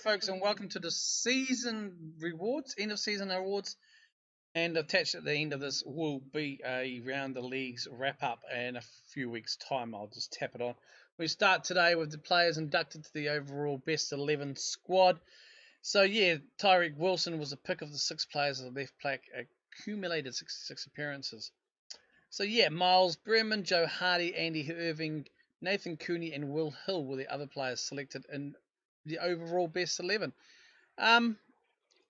folks, and welcome to the season rewards, end of season awards. And attached at the end of this will be a round the leagues wrap up in a few weeks' time. I'll just tap it on. We start today with the players inducted to the overall best 11 squad. So, yeah, Tyreek Wilson was a pick of the 6 players of the left pack, accumulated 66 appearances. So, yeah, Miles Bremen, Joe Hardy, Andy Irving, Nathan Cooney, and Will Hill were the other players selected in the overall best 11. I'm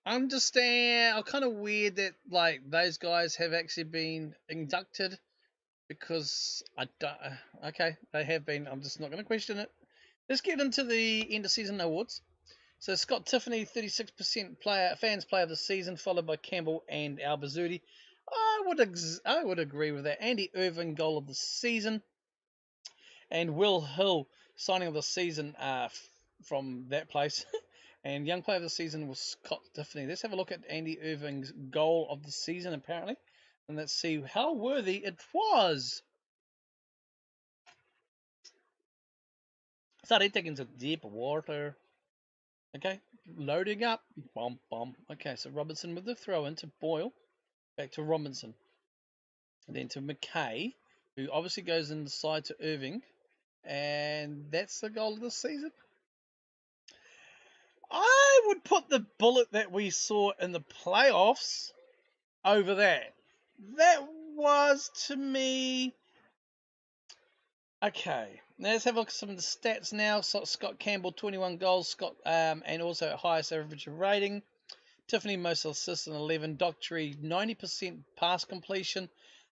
kind of weird that like those guys have actually been inducted because I don't. Okay, they have been. I'm just not going to question it. Let's get into the end of season awards. So Scott Tiffany, 36% fans player of the season, followed by Campbell and Albazzuti. I would agree with that. Andy Irving, goal of the season, and Will Hill, signing of the season from that place. And young player of the season was Scott Tiffany. Let's have a look at Andy Irving's goal of the season, apparently. And let's see how worthy it was. Started taking some deep water. Okay, loading up. Bum, bum. Okay, so Robinson with the throw in to Boyle. Back to Robinson. And then to McKay, who obviously goes inside to Irving. And that's the goal of the season. I would put the bullet that we saw in the playoffs over that. That was, to me... Okay, now let's have a look at some of the stats now. So Scott Campbell, 21 goals, and also highest average rating. Tiffany, most assists, 11. Doctree, 90% pass completion.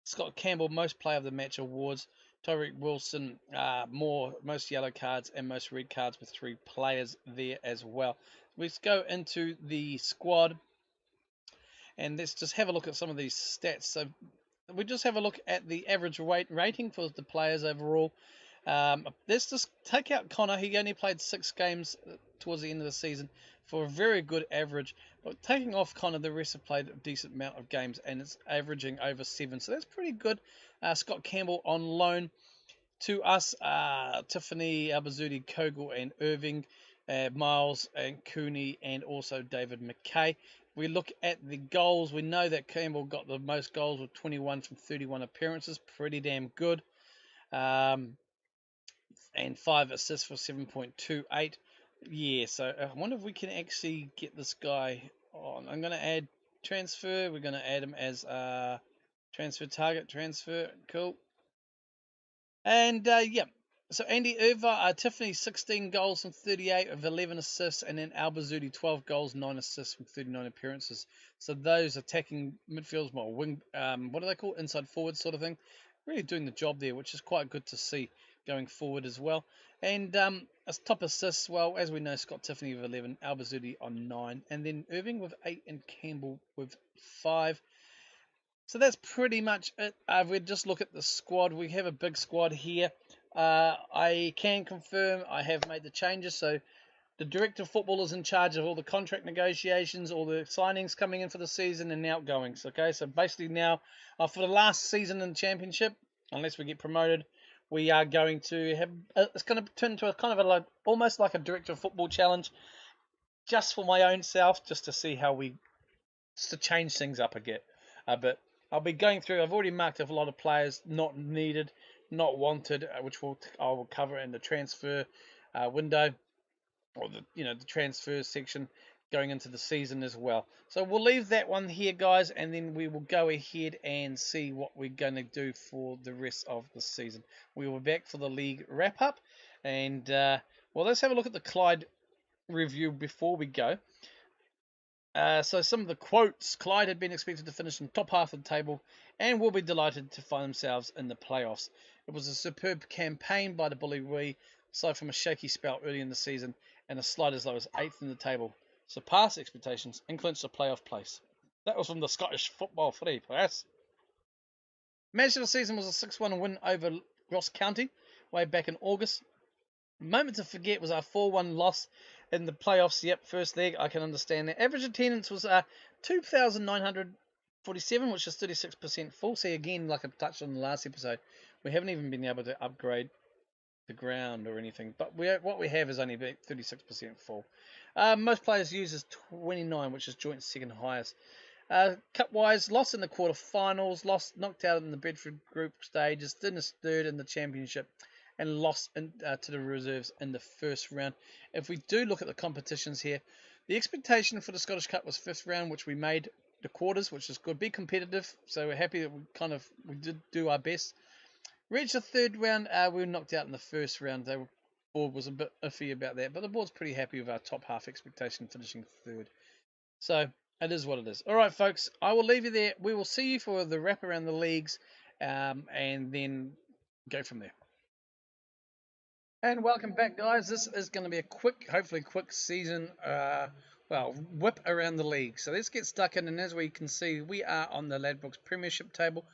Scott Campbell, most player of the match awards. Tyreek Wilson, most yellow cards and most red cards with 3 players there as well. Let's go into the squad and let's just have a look at some of these stats. So we just have a look at the average rating for the players overall. Let's just take out Connor. He only played 6 games towards the end of the season for a very good average. But taking off Connor, the rest have played a decent amount of games, and it's averaging over 7. So that's pretty good. Scott Campbell on loan to us. Tiffany, Albazzuti, Kogel, and Irving. Miles and Cooney, and also David McKay. We look at the goals. We know that Campbell got the most goals with 21 from 31 appearances. Pretty damn good. And 5 assists for 7.28. Yeah, so I wonder if we can actually get this guy on. I'm going to add transfer. We're going to add him as transfer target. Transfer. Cool. And, yeah. So Andy Irva, Tiffany, 16 goals from 38 with 11 assists, and then Albazzuti, 12 goals, 9 assists from 39 appearances. So those attacking midfielders, wing, what do they call it? Inside forward sort of thing. Really doing the job there, which is quite good to see going forward as well. And as top assists, well, as we know, Scott Tiffany with 11, Albazzuti on 9, and then Irving with 8 and Campbell with 5. So that's pretty much it. We just look at the squad. We have a big squad here. I can confirm I have made the changes. So the director of football is in charge of all the contract negotiations, all the signings coming in for the season and outgoings. Okay, so basically now for the last season in the championship, unless we get promoted, we are going to have it's going to turn into a kind of almost like a director of football challenge, just for my own self, just to see how just to change things up a bit. I'll be going through. I've already marked off a lot of players not needed, not wanted, which I will cover in the transfer window, or the transfer section going into the season as well. So we'll leave that one here, guys, and then we will go ahead and see what we're going to do for the rest of the season. We will be back for the league wrap up, and well, let's have a look at the Clyde review before we go. So some of the quotes. Clyde had been expected to finish in the top half of the table and will be delighted to find themselves in the playoffs. It was a superb campaign by the Bully Wee, aside from a shaky spell early in the season and a slide as low as 8th in the table. Surpassed expectations and clinched a playoff place. That was from the Scottish Football Free Press. Match of the season was a 6-1 win over Ross County way back in August. Moment to forget was our 4-1 loss in the playoffs. Yep, first leg, I can understand that. Average attendance was 2,947, which is 36% full. See, again, like I touched on the last episode, we haven't even been able to upgrade the ground or anything. But what we have is only about 36% full. Most players use is 29, which is joint second highest. Cup-wise, lost in the quarterfinals, knocked out in the Bedford group stages, finished third in the championship, and lost to the reserves in the first round. If we do look at the competitions here, the expectation for the Scottish Cup was fifth round, which we made the quarters, which is good. Be competitive, so we're happy that we did do our best. Reached the third round, we were knocked out in the first round. The board was a bit iffy about that, but the board's pretty happy with our top half expectation finishing third. So it is what it is. All right, folks, I will leave you there. We will see you for the wrap around the leagues, and then go from there. And welcome back, guys. This is going to be a hopefully quick season, whip around the league. So let's get stuck in. And as we can see, we are on the Ladbrokes Premiership table.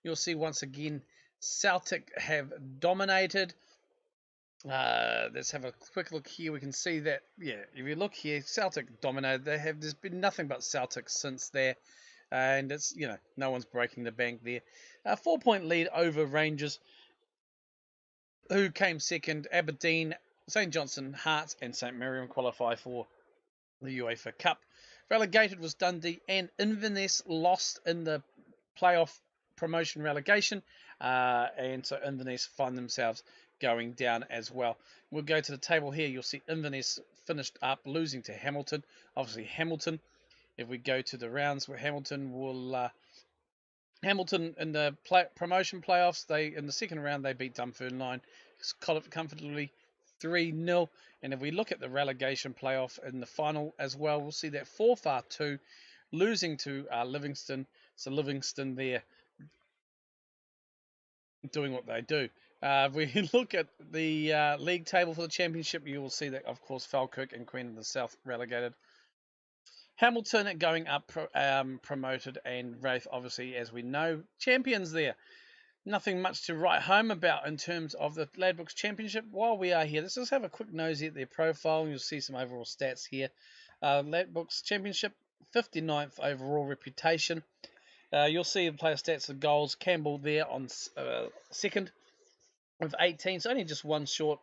You'll see once again, Celtic have dominated. Let's have a quick look here. We can see that, if you look here, Celtic dominated. There's been nothing but Celtic since there. And it's, no one's breaking the bank there. 4-point lead over Rangers, who came second. Aberdeen, St Johnstone, Hearts, and St Mirren qualify for the UEFA Cup. Relegated was Dundee, and Inverness lost in the playoff promotion relegation, and so Inverness find themselves going down as well. We'll go to the table here. You'll see Inverness finished up losing to Hamilton. Obviously Hamilton, if we go to the rounds where Hamilton in the promotion playoffs, in the second round they beat Dunfermline comfortably 3-0. And if we look at the relegation playoff in the final as well, we'll see that Forfar 2 losing to Livingston. So Livingston there doing what they do. If we look at the league table for the championship, you will see that, of course, Falkirk and Queen of the South relegated. Hamilton going up promoted, and Wraith, obviously, as we know, champions there. Nothing much to write home about in terms of the Ladbrokes Championship. While we are here, let's just have a quick nosy at their profile. You'll see some overall stats here. Ladbrokes Championship, 59th overall reputation. You'll see the player stats of goals. Campbell there on second with 18. So only just one short,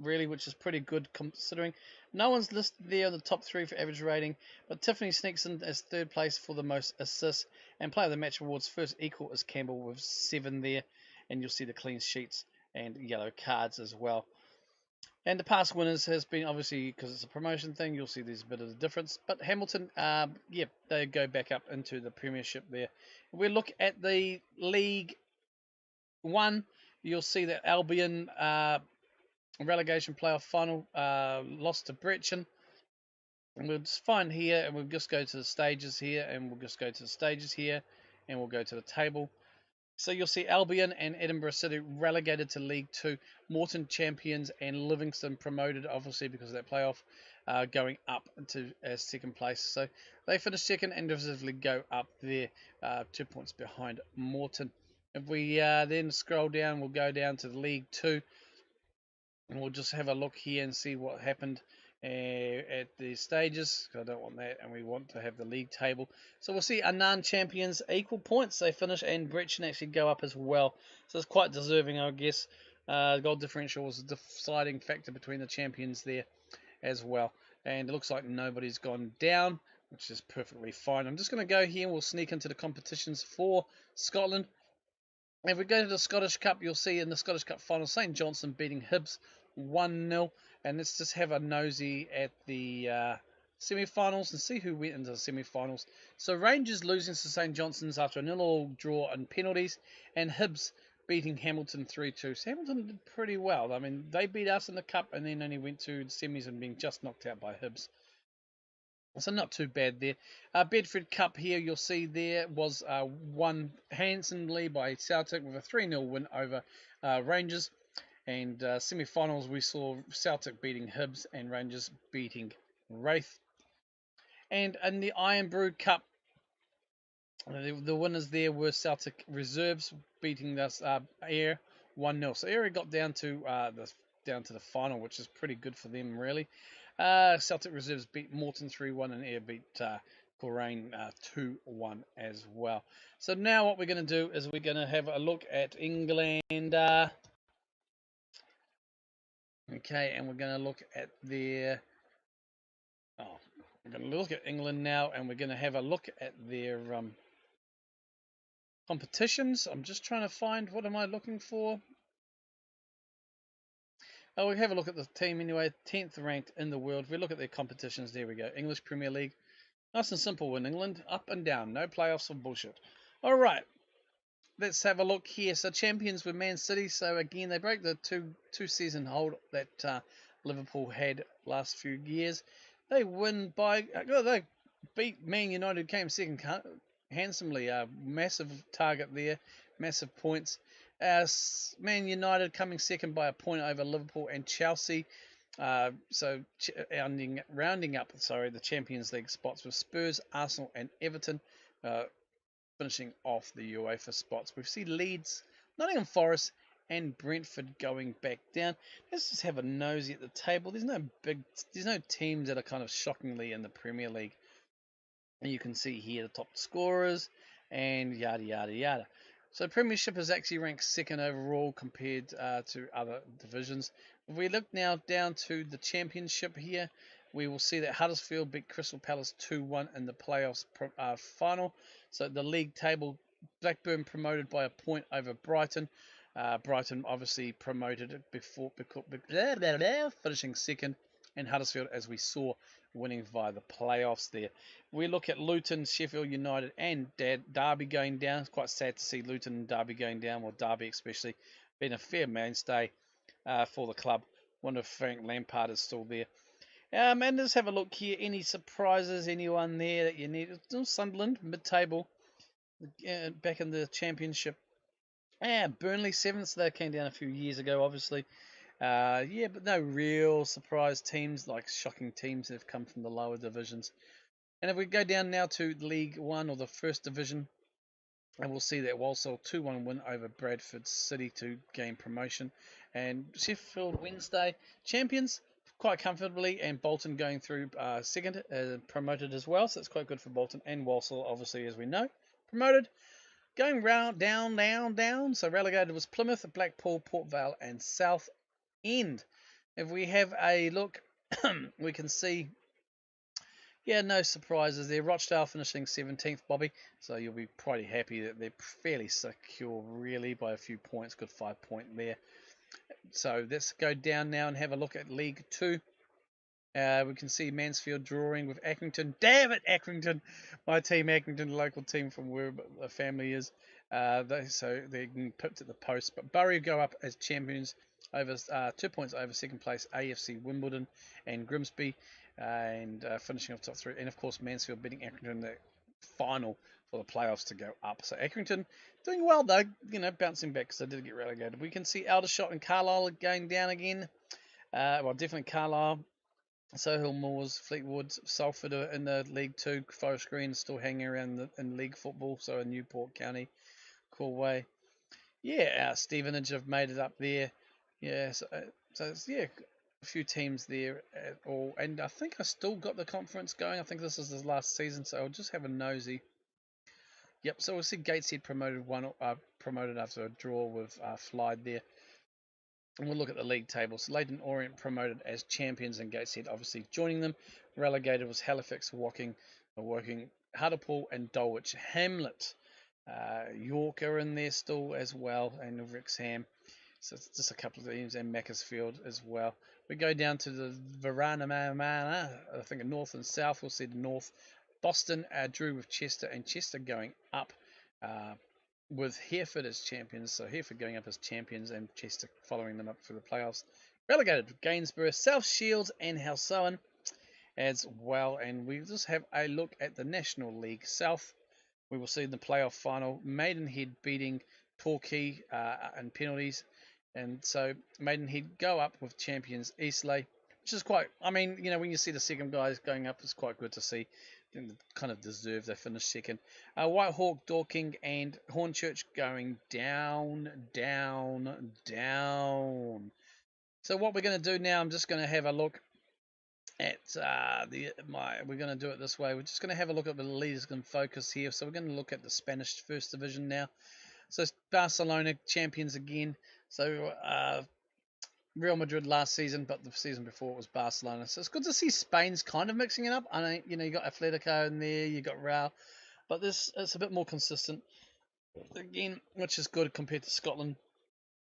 really, which is pretty good considering. No one's listed there in the top 3 for average rating, but Tiffany sneaks in as third place for the most assists, and player of the match awards first equal is Campbell with 7 there, and you'll see the clean sheets and yellow cards as well. And the past winners has been, obviously, because it's a promotion thing, you'll see there's a bit of a difference. But Hamilton, they go back up into the Premiership there. If we look at the League 1, you'll see that Albion relegation playoff final lost to Brechin, and we'll just find here, and we'll just go to the stages here, and we'll just go to the stages here, and we'll go to the table. So you'll see Albion and Edinburgh City relegated to League 2, Morton champions, and Livingston promoted, obviously because of that playoff, going up to second place. So they finish second and decisively go up there, 2 points behind Morton. If we then scroll down, we'll go down to the League 2, and we'll just have a look here and see what happened at the stages. I don't want that, and we want to have the league table. So we'll see Annan champions, equal points they finish, and Brechin actually go up as well. So it's quite deserving, I guess. Goal differential was a deciding factor between the champions there as well. And it looks like nobody's gone down, which is perfectly fine. I'm just going to go here and we'll sneak into the competitions for Scotland. If we go to the Scottish Cup, you'll see in the Scottish Cup final, St Johnstone beating Hibs 1-0. And let's just have a nosy at the semi-finals and see who went into the semi-finals. So Rangers losing to St Johnstone's after a 0-0 draw and penalties, and Hibs beating Hamilton 3-2. So Hamilton did pretty well. I mean, they beat us in the Cup and then only went to the semis and being just knocked out by Hibs. So not too bad there. Bedford Cup here, you'll see there was won handsomely by Celtic with a 3-0 win over Rangers. And semi-finals, we saw Celtic beating Hibs and Rangers beating Wraith. And in the Iron Brew Cup, the winners there were Celtic Reserves beating us Ayr 1-0. So Ayr got down to the final, which is pretty good for them, really. Celtic Reserves beat Morton 3-1, and Ayr beat Coleraine 2-1 as well. So now what we're going to do is we're going to have a look at England. Okay, and we're going to look at their. Oh, we're going to look at England now, and we're going to have a look at their competitions. I'm just trying to find, what am I looking for? Oh, we'll have a look at the team anyway. 10th ranked in the world. If we look at their competitions, there we go. English Premier League. Nice and simple in England. Up and down. No playoffs or bullshit. All right. Let's have a look here. So champions were Man City. So again, they broke the two season hold that Liverpool had last few years. They win by. They beat Man United. Came second handsomely. Massive target there. Massive points. Man United coming second by a point over Liverpool and Chelsea. So rounding up, the Champions League spots with Spurs, Arsenal, and Everton. Finishing off the UEFA spots. We see Leeds, Nottingham Forest, and Brentford going back down. Let's just have a nosy at the table. There's no teams that are kind of shockingly in the Premier League. And you can see here the top scorers and yada yada yada. So Premiership is actually ranked second overall compared to other divisions. If we look now down to the Championship here, we will see that Huddersfield beat Crystal Palace 2-1 in the playoffs final. So the league table, Blackburn promoted by a point over Brighton. Brighton obviously promoted before finishing second, and Huddersfield, as we saw, winning via the playoffs there. We look at Luton, Sheffield United, and Derby going down. It's quite sad to see Luton and Derby going down, well, Derby especially, being a fair mainstay for the club. Wonder if Frank Lampard is still there. And let's have a look here. Any surprises? Anyone there that you need? Still Sunderland, mid-table, back in the Championship. Burnley 7th. They came down a few years ago, obviously. But no real surprise teams, like shocking teams that have come from the lower divisions. And if we go down now to League One, or the first division, and we'll see that Walsall 2-1 win over Bradford City to gain promotion. And Sheffield Wednesday champions quite comfortably, and Bolton going through second, promoted as well. So it's quite good for Bolton, and Walsall, obviously, as we know, promoted. Going round, down. So relegated was Plymouth, Blackpool, Port Vale, and South End. If we have a look, we can see, no surprises there. Rochdale finishing 17th, Bobby. So you'll be pretty happy that they're fairly secure, really, by a few points. Good 5 point there. So let's go down now and have a look at League 2. We can see Mansfield drawing with Accrington. Damn it, Accrington! My team, Accrington, local team from where the family is. So they're getting pipped at the post. But Bury go up as champions over 2 points over second place AFC Wimbledon and Grimsby, and finishing off top three. And of course Mansfield beating Accrington in the final for the playoffs to go up. So Accrington doing well though, bouncing back because they did get relegated. We can see Aldershot and Carlisle going down again. Definitely Carlisle. Sohill Moors, Fleetwood, Salford are in the League 2. Forest Green still hanging around in league football, so in Newport County, Corway. Stevenage have made it up there. A few teams there at all. And I think I still got the conference going. I think this is the last season, so I'll just have a nosy. Yep, so we'll see Gateshead promoted after a draw with Clyde there. And we'll look at the league table. So Leyton Orient promoted as champions, and Gateshead obviously joining them. Relegated was Halifax, Woking, Hartlepool, and Dulwich Hamlet. York are in there still as well, and Wrexham. So it's just a couple of teams, and Macclesfield as well. We go down to the Varanamana, I think North and South. We'll see the North. Boston drew with Chester, and Chester going up with Hereford as champions. So Hereford going up as champions, and Chester following them up for the playoffs. Relegated Gainsborough, South Shields, and Halsowen as well. And we just have a look at the National League South. We will see in the playoff final Maidenhead beating Torquay in penalties. And so Maidenhead go up with champions Eastleigh, which is quite, when you see the second guys going up, it's quite good to see. I think they kind of deserve they finished second. Whitehawk, Dorking, and Hornchurch going down. So what we're going to do now, I'm just going to have a look at we're going to do it this way. We're just going to have a look at the leaders and focus here. So we're going to look at the Spanish First Division now. So Barcelona champions again. So Real Madrid last season, but the season before it was Barcelona. So it's good to see Spain's kind of mixing it up. I know, you got Atletico in there, you got Real, but this it's a bit more consistent again, which is good compared to Scotland.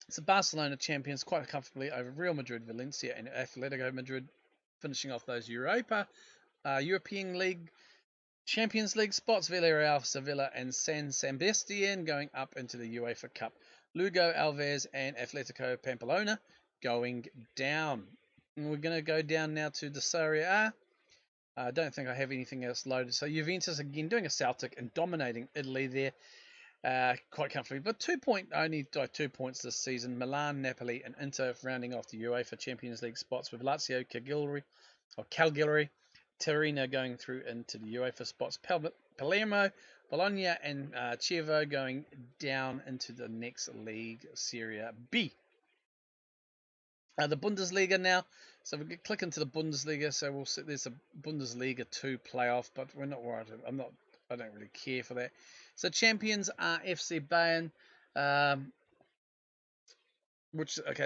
So Barcelona champions quite comfortably over Real Madrid, Valencia, and Atletico Madrid, finishing off those European League, Champions League spots. Villarreal, Sevilla, and San Sebastian going up into the UEFA Cup. Lugo, Alves, and Atletico Pamplona going down. And we're going to go down now to the Serie A. I don't think I have anything else loaded. So Juventus again doing a Celtic and dominating Italy there quite comfortably. But only 2 points this season. Milan, Napoli, and Inter rounding off the UEFA Champions League spots with Lazio, Cagliari, Torino going through into the UEFA spots. Palermo, Bologna, and Chievo going down into the next league, Serie B. The Bundesliga now. So we click into the Bundesliga. So we'll see there's a Bundesliga 2 playoff, but we're not worried. I don't really care for that. So champions are FC Bayern.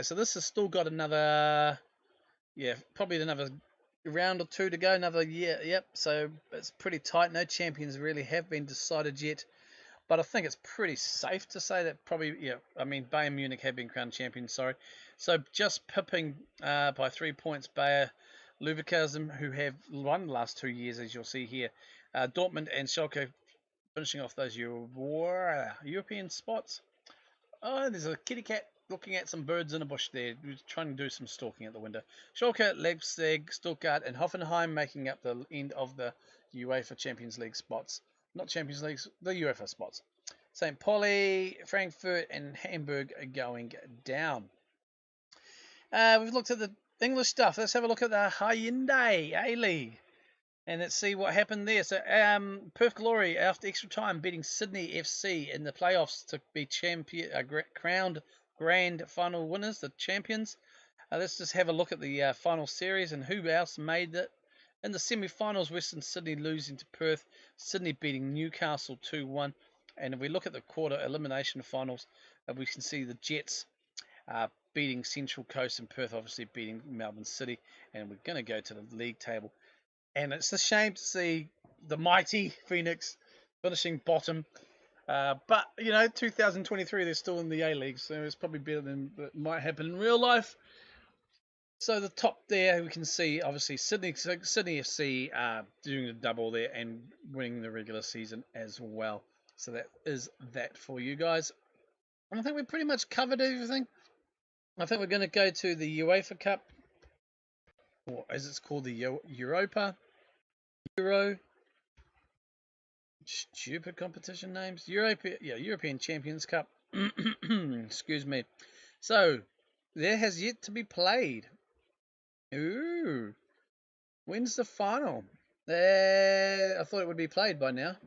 So this has still got another, probably another round or 2 to go, another year. Yep, so it's pretty tight. No champions really have been decided yet, but I think it's pretty safe to say that probably, Bayern Munich have been crowned champions, sorry. So just pipping by 3 points Bayer Leverkusen, who have won the last 2 years, as you'll see here. Dortmund and Schalke finishing off those European spots. Oh, there's a kitty cat looking at some birds in a bush there, trying to do some stalking at the window. Schalke, Leipzig, Stuttgart, and Hoffenheim making up the end of the UEFA Champions League spots. Not Champions League, the UEFA spots. St. Pauli, Frankfurt, and Hamburg are going down. We've looked at the English stuff. Let's have a look at the Hyundai A-League. And let's see what happened there. So, Perth Glory, after extra time, beating Sydney FC in the playoffs to be crowned grand final winners, the champions. Let's just have a look at the final series and who else made it. In the semi-finals, Western Sydney losing to Perth, Sydney beating Newcastle 2-1. And if we look at the quarter elimination finals, we can see the Jets beating Central Coast and Perth obviously beating Melbourne City. And we're going to go to the league table. And it's a shame to see the mighty Phoenix finishing bottom. But, 2023, they're still in the A-League, so it's probably better than it might happen in real life. So the top there, we can see, obviously, Sydney FC doing the double there and winning the regular season as well. So that is that for you guys. And I think we pretty much covered everything. I think we're going to go to the UEFA Cup, or as it's called, the Euro. Stupid competition names. European Champions Cup. Excuse me. So, there has yet to be played. Ooh. When's the final? I thought it would be played by now.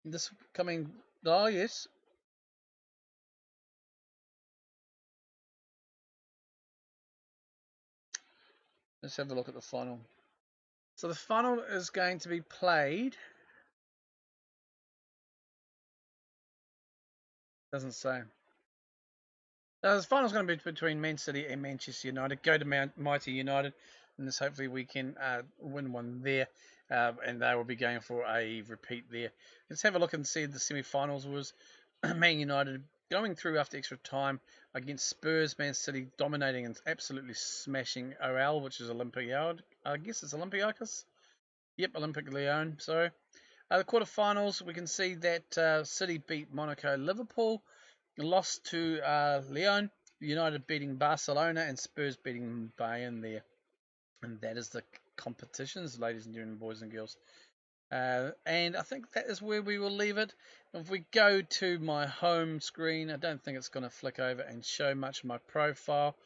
This coming... Oh, yes. Let's have a look at the final. So, the final is going to be played... Doesn't say. The final's going to be between Man City and Manchester United. Go to Mighty United, and this hopefully we can win one there, and they will be going for a repeat there. Let's have a look and see the semi-finals was Man United going through after extra time against Spurs. Man City dominating and absolutely smashing OL, which is Olympiacos. I guess it's Olympiacos. Yep, Olympic Lyon. Sorry. The quarterfinals, we can see that City beat Monaco, Liverpool, lost to Lyon, United beating Barcelona, and Spurs beating Bayern there. And that is the competitions, ladies and gentlemen, boys and girls. And I think that is where we will leave it. If we go to my home screen, I don't think it's going to flick over and show much of my profile.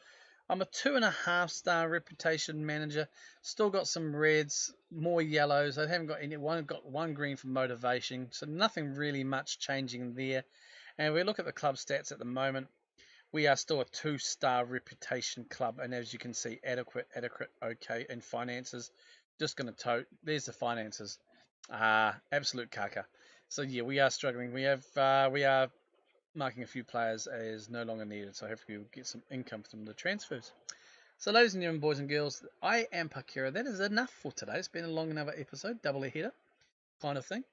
I'm a 2.5 star reputation manager. Still got some reds, more yellows. I haven't got any. Got one green for motivation. So nothing really much changing there. And we look at the club stats at the moment. We are still a 2-star reputation club. And as you can see, adequate, okay. And finances, just going to tote. There's the finances. Absolute caca. So yeah, we are struggling. We are marking a few players as no longer needed. So hopefully we'll get some income from the transfers. So, ladies and gentlemen, boys and girls, I am Parkera. That is enough for today. It's been a long enough episode, double a header kind of thing.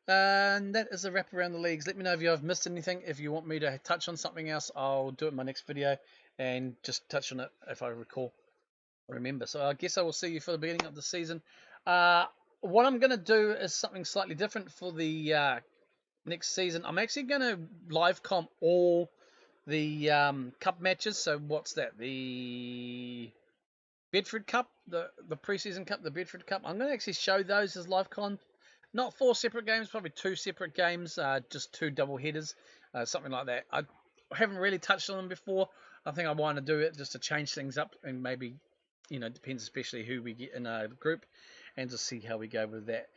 And that is a wrap around the leagues. Let me know if you have missed anything. If you want me to touch on something else, I'll do it in my next video and just touch on it if I remember. So I guess I will see you for the beginning of the season. What I'm going to do is something slightly different for the next season. I'm actually going to live comp all the cup matches. So what's that? The Bedford Cup, the preseason cup, the Bedford Cup. I'm going to actually show those as live comp. Not 4 separate games, probably 2 separate games, just 2 double headers, something like that. I haven't really touched on them before. I think I want to do it just to change things up, and maybe, depends especially who we get in a group, and to see how we go with that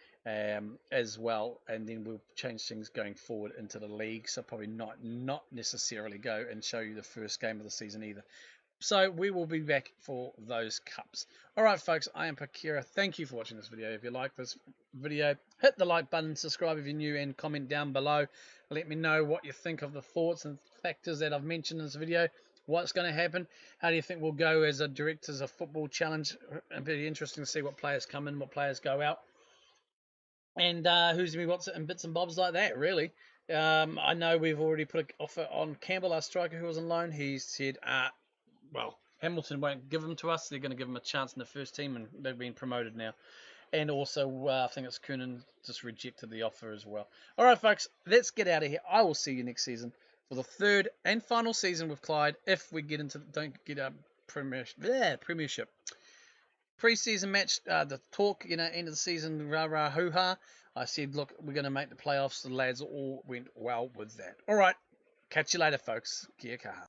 as well. And then we'll change things going forward into the league. So probably not necessarily go and show you the first game of the season either. So we will be back for those cups. All right, folks, I am Parkera. Thank you for watching this video. If you like this video, hit the like button, subscribe if you're new, and comment down below. Let me know what you think of the thoughts and factors that I've mentioned in this video. What's going to happen? How do you think we'll go as a Directors of Football Challenge? It'll be interesting to see what players come in, what players go out, and who's going to be what's in bits and bobs like that, really. I know we've already put an offer on Campbell, our striker who was on loan. He said, well, Hamilton won't give them to us. They're going to give them a chance in the first team, and they've been promoted now. And also, I think it's Coonan just rejected the offer as well. All right, folks, let's get out of here. I will see you next season for the 3rd and final season with Clyde. If we don't get a premiership. Pre-season match, the talk, end of the season, rah-rah, hoo-ha. I said, look, we're going to make the playoffs. The lads all went well with that. All right, catch you later, folks. Kia kaha.